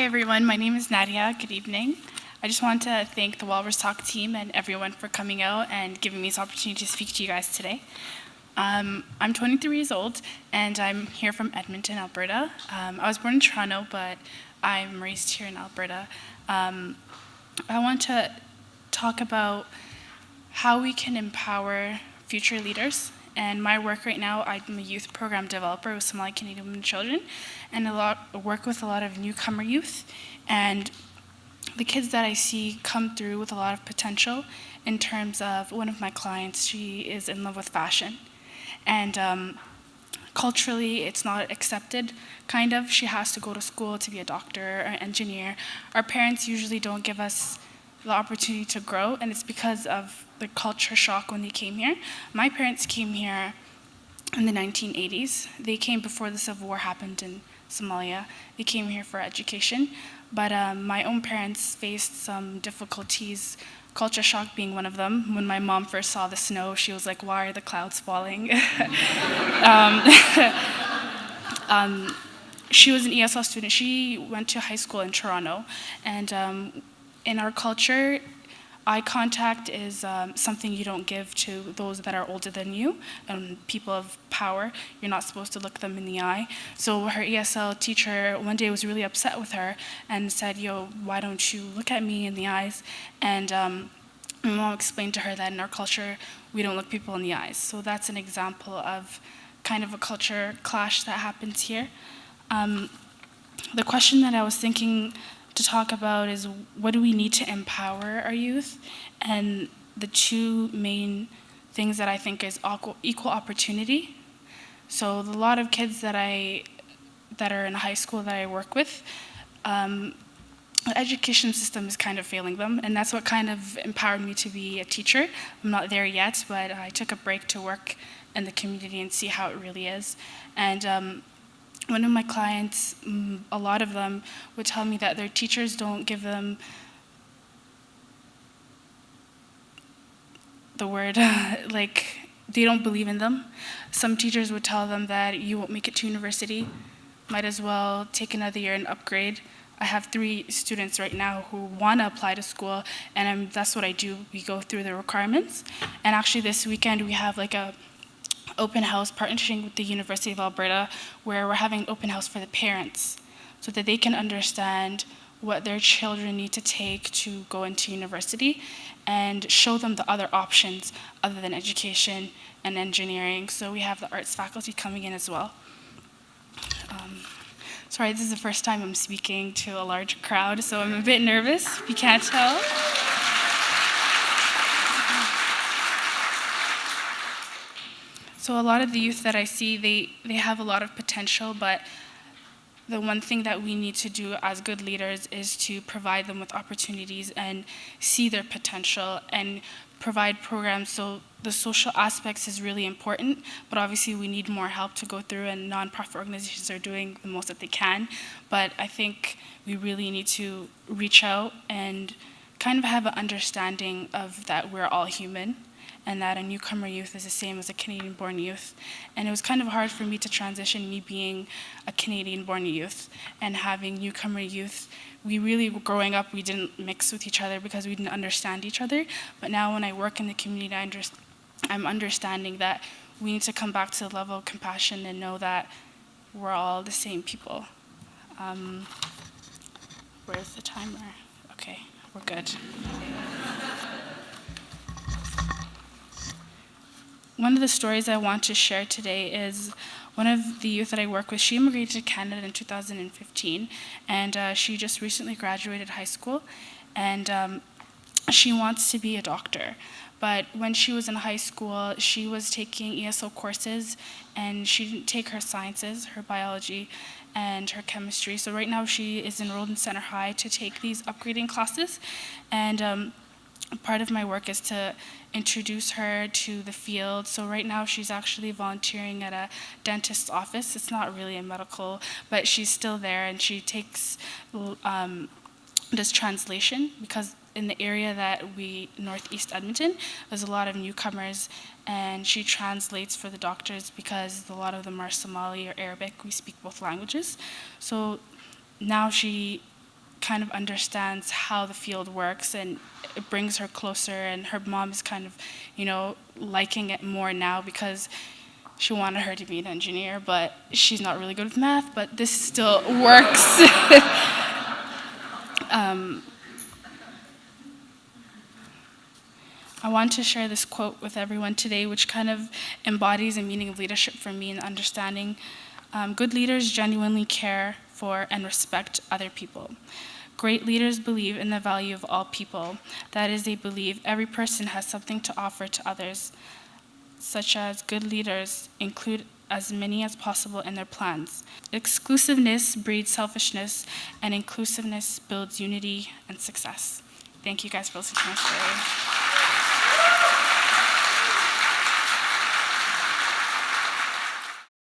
everyone, my name is Nadia. Good evening. I just want to thank the Walrus Talk team and everyone for coming out and giving me this opportunity to speak to you guys today. I'm 23 years old and I'm here from Edmonton, Alberta. I was born in Toronto, but I'm raised here in Alberta. I want to talk about how we can empower future leaders. And my work right now, I'm a youth program developer with Somali Canadian women and children, and work with a lot of newcomer youth. And the kids that I see come through with a lot of potential in terms of one of my clients, she is in love with fashion. And culturally, it's not accepted, kind of. She has to go to school to be a doctor or engineer. Our parents usually don't give us the opportunity to grow, and it's because of the culture shock when they came here. My parents came here in the 1980s. They came before the Civil War happened in Somalia. They came here for education, but my own parents faced some difficulties, culture shock being one of them. When my mom first saw the snow, she was like, "Why are the clouds falling?" She was an ESL student. She went to high school in Toronto, and in our culture, eye contact is something you don't give to those that are older than you, people of power. You're not supposed to look them in the eye. So her ESL teacher one day was really upset with her and said, "Yo, why don't you look at me in the eyes?" And my mom explained to her that in our culture, we don't look people in the eyes. So that's an example of kind of a culture clash that happens here. The question that I was thinking to talk about is, what do we need to empower our youth? And the two main things that I think is equal opportunity. So a lot of kids that are in high school that I work with, the education system is kind of failing them, and that's what kind of empowered me to be a teacher. I'm not there yet, but I took a break to work in the community and see how it really is. And one of my clients, a lot of them, would tell me that their teachers don't give them the word, like, they don't believe in them. Some teachers would tell them that you won't make it to university, might as well take another year and upgrade. I have 3 students right now who want to apply to school, and that's what I do. We go through the requirements. And actually this weekend we have like a open house partnership with the University of Alberta, where we're having an open house for the parents so that they can understand what their children need to take to go into university and show them the other options other than education and engineering. So we have the arts faculty coming in as well. Sorry, this is the first time I'm speaking to a large crowd, so I'm a bit nervous, if you can't tell. So a lot of the youth that I see, they have a lot of potential, but the one thing that we need to do as good leaders is to provide them with opportunities and see their potential and provide programs. So the social aspects is really important, but obviously we need more help to go through, and nonprofit organizations are doing the most that they can. But I think we really need to reach out and kind of have an understanding of that we're all human, and that a newcomer youth is the same as a Canadian-born youth. And it was kind of hard for me to transition, me being a Canadian-born youth and having newcomer youth. We really, growing up, we didn't mix with each other because we didn't understand each other. But now when I work in the community, I'm understanding that we need to come back to the level of compassion and know that we're all the same people. Where's the timer? Okay, we're good. One of the stories I want to share today is one of the youth that I work with. She immigrated to Canada in 2015, and she just recently graduated high school, and she wants to be a doctor. But when she was in high school, she was taking ESL courses, and she didn't take her sciences, her biology, and her chemistry. So right now she is enrolled in Center High to take these upgrading classes, and part of my work is to introduce her to the field. So right now she's actually volunteering at a dentist's office. It's not really a medical, but she's still there, and she takes does translation, because in the area that northeast Edmonton, there's a lot of newcomers, and she translates for the doctors because a lot of them are Somali or Arabic. We speak both languages. So now she kind of understands how the field works, and it brings her closer, and her mom is kind of, liking it more now because she wanted her to be an engineer, but she's not really good with math, but this still works. I want to share this quote with everyone today, which kind of embodies the meaning of leadership for me and understanding. Good leaders genuinely care for and respect other people. Great leaders believe in the value of all people. That is, they believe every person has something to offer to others, such as good leaders include as many as possible in their plans. Exclusiveness breeds selfishness, and inclusiveness builds unity and success. Thank you guys for listening to my story.